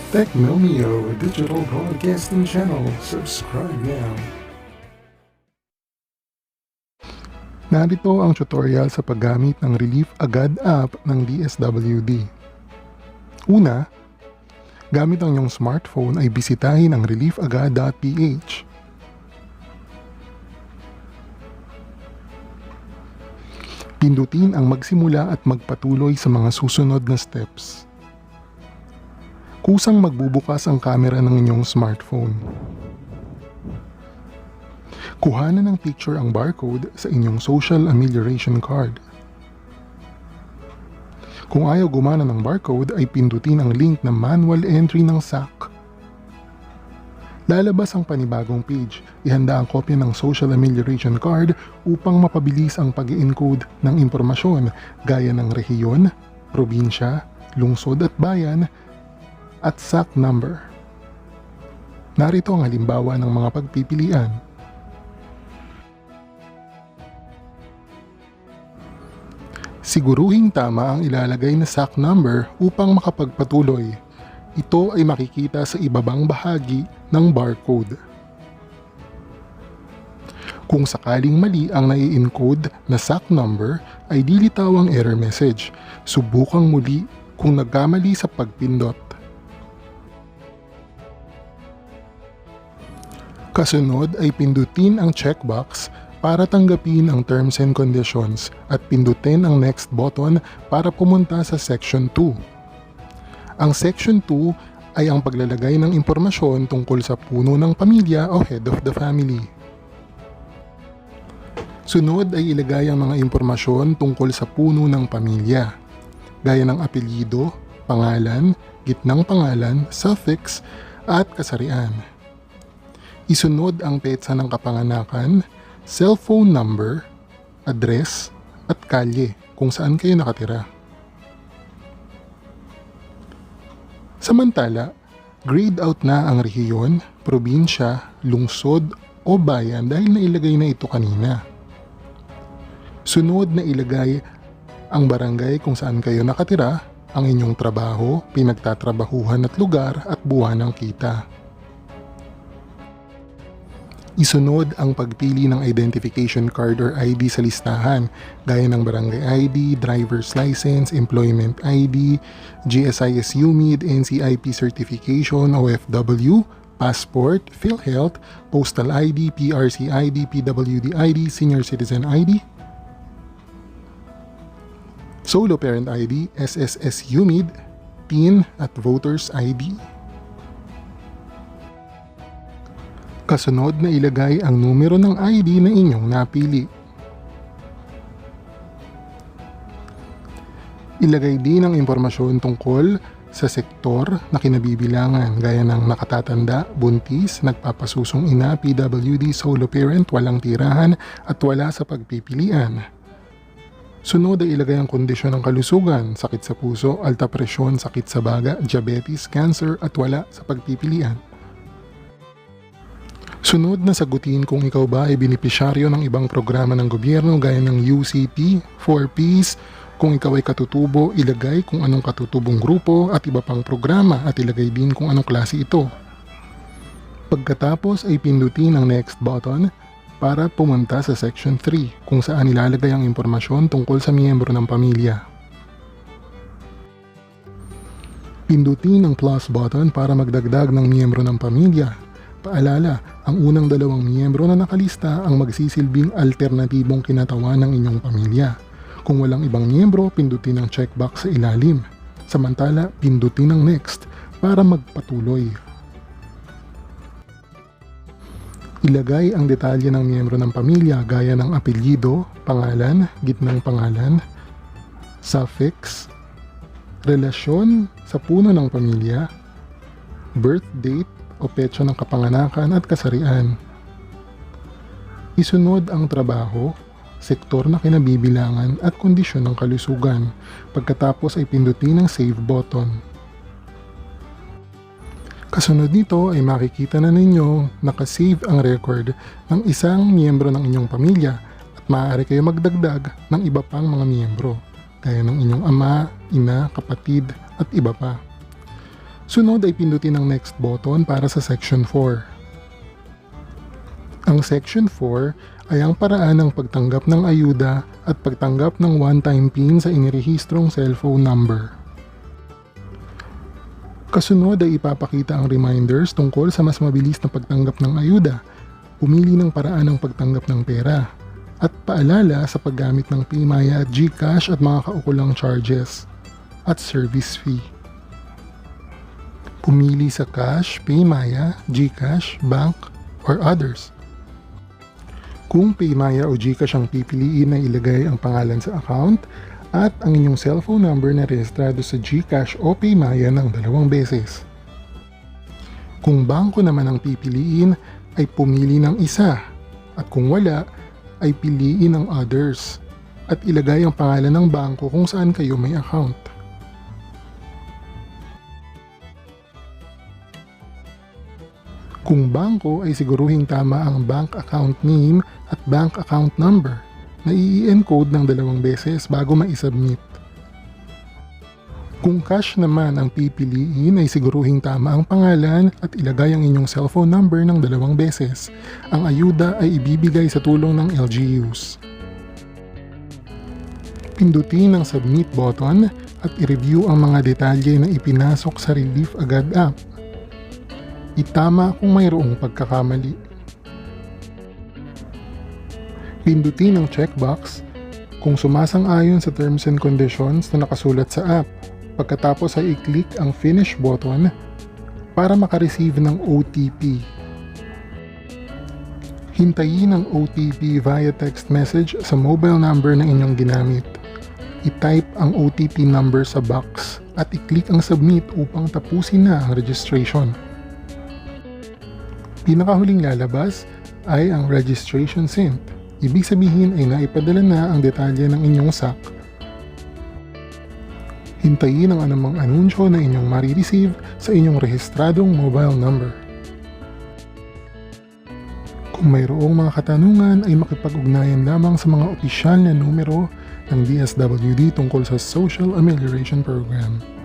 Technomio Digital Broadcasting Channel. Subscribe now. Narito ang tutorial sa paggamit ng ReliefAgad App ng DSWD. Una, gamit ang iyong smartphone ay bisitahin ang ReliefAgad.ph. Pindutin ang magsimula at magpatuloy sa mga susunod na steps. Kusang magbubukas ang camera ng inyong smartphone. Kuhanan ng picture ang barcode sa inyong Social Amelioration Card. Kung ayaw gumana ng barcode ay pindutin ang link na manual entry ng SAC. Lalabas ang panibagong page. Ihanda ang kopya ng Social Amelioration Card upang mapabilis ang pag-encode ng impormasyon gaya ng rehiyon, probinsya, lungsod at bayan at SAC number. Narito ang halimbawa ng mga pagpipilian. Siguruhing tama ang ilalagay na SAC number upang makapagpatuloy. Ito ay makikita sa ibabang bahagi ng barcode. Kung sakaling mali ang nai-encode na SAC number ay dilitaw ang error message. Subukang muli kung nagkamali sa pagpindot. Kasunod ay pindutin ang checkbox para tanggapin ang terms and conditions at pindutin ang next button para pumunta sa section 2. Ang section 2 ay ang paglalagay ng impormasyon tungkol sa puno ng pamilya o head of the family. Sunod ay ilagay ang mga impormasyon tungkol sa puno ng pamilya, gaya ng apelyido, pangalan, gitnang pangalan, suffix, at kasarian. Isunod ang petsa ng kapanganakan, cellphone number, address, at kalye kung saan kayo nakatira. Samantala, grade out na ang rehiyon, probinsya, lungsod o bayan dahil nailagay na ito kanina. Sunod na ilagay ang barangay kung saan kayo nakatira, ang inyong trabaho, pinagtatrabahuhan at lugar at buwan ng kita. Isunod ang pagpili ng identification card or ID sa listahan, gaya ng barangay ID, driver's license, employment ID, GSIS UMID, NCIP certification, OFW, passport, PhilHealth, postal ID, PRC ID, PWD ID, senior citizen ID, solo parent ID, SSS UMID, PIN at voters ID. Kasunod na ilagay ang numero ng ID na inyong napili. Ilagay din ang impormasyon tungkol sa sektor na kinabibilangan gaya ng nakatatanda, buntis, nagpapasusong ina, PWD, solo parent, walang tirahan at wala sa pagpipilian. Sunod ay ilagay ang kondisyon ng kalusugan, sakit sa puso, alta presyon, sakit sa baga, diabetes, cancer at wala sa pagpipilian. Sunod na sagutin kung ikaw ba ay benepisyaryo ng ibang programa ng gobyerno gaya ng UCT, 4Ps. Kung ikaw ay katutubo, ilagay kung anong katutubong grupo at iba pang programa at ilagay din kung anong klase ito. Pagkatapos ay pindutin ang next button para pumunta sa section 3 kung saan ilalagay ang impormasyon tungkol sa miyembro ng pamilya. Pindutin ang plus button para magdagdag ng miyembro ng pamilya. Paalala, ang unang dalawang miyembro na nakalista ang magsisilbing alternatibong kinatawan ng inyong pamilya. Kung walang ibang miyembro, pindutin ang checkbox sa ilalim. Samantala, pindutin ang next para magpatuloy. Ilagay ang detalye ng miyembro ng pamilya gaya ng apelyido, pangalan, gitnang pangalan, suffix, relasyon sa puno ng pamilya, birth date, o petsa ng kapanganakan at kasarian. Isunod ang trabaho, sektor na kinabibilangan at kondisyon ng kalusugan. Pagkatapos ay pindutin ang save button. Kasunod nito ay makikita na ninyo nakasave ang record ng isang miyembro ng inyong pamilya at maaari kayo magdagdag ng iba pang mga miyembro, gaya ng inyong ama, ina, kapatid at iba pa. Sunod ay pindutin ang Next button para sa Section 4. Ang Section 4 ay ang paraan ng pagtanggap ng ayuda at pagtanggap ng one-time PIN sa inirehistrong cellphone number. Kasunod ay ipapakita ang reminders tungkol sa mas mabilis na pagtanggap ng ayuda, pumili ng paraan ng pagtanggap ng pera, at paalala sa paggamit ng PayMaya at GCash at mga kaukulang charges, at service fee. Pumili sa cash, PayMaya, GCash, bank, or others. Kung PayMaya o GCash ang pipiliin na ilagay ang pangalan sa account at ang inyong cellphone number na rehistrado sa GCash o PayMaya ng 2 beses. Kung bangko naman ang pipiliin ay pumili ng isa at kung wala ay piliin ang others at ilagay ang pangalan ng bangko kung saan kayo may account. Kung bangko ay siguruhing tama ang bank account name at bank account number na i-encode ng 2 beses bago ma-submit. Kung cash naman ang pipiliin ay siguruhing tama ang pangalan at ilagay ang inyong cellphone number ng 2 beses. Ang ayuda ay ibibigay sa tulong ng LGUs. Pindutin ang Submit button at i-review ang mga detalye na ipinasok sa ReliefAgad App. Itama kung mayroong pagkakamali. Pindutin ang checkbox kung sumasang-ayon sa terms and conditions na nakasulat sa app. Pagkatapos ay i-click ang Finish button para makareceive ng OTP. Hintayin ang OTP via text message sa mobile number na inyong ginamit. I-type ang OTP number sa box at i-click ang Submit upang tapusin na ang registration. Pinakahuling lalabas ay ang registration sent. Ibig sabihin ay naipadala na ang detalye ng inyong SAC. Hintayin ang anumang anunsyo na inyong marireceive sa inyong rehistradong mobile number. Kung mayroong mga katanungan ay makipag-ugnayan lamang sa mga opisyal na numero ng DSWD tungkol sa Social Amelioration Program.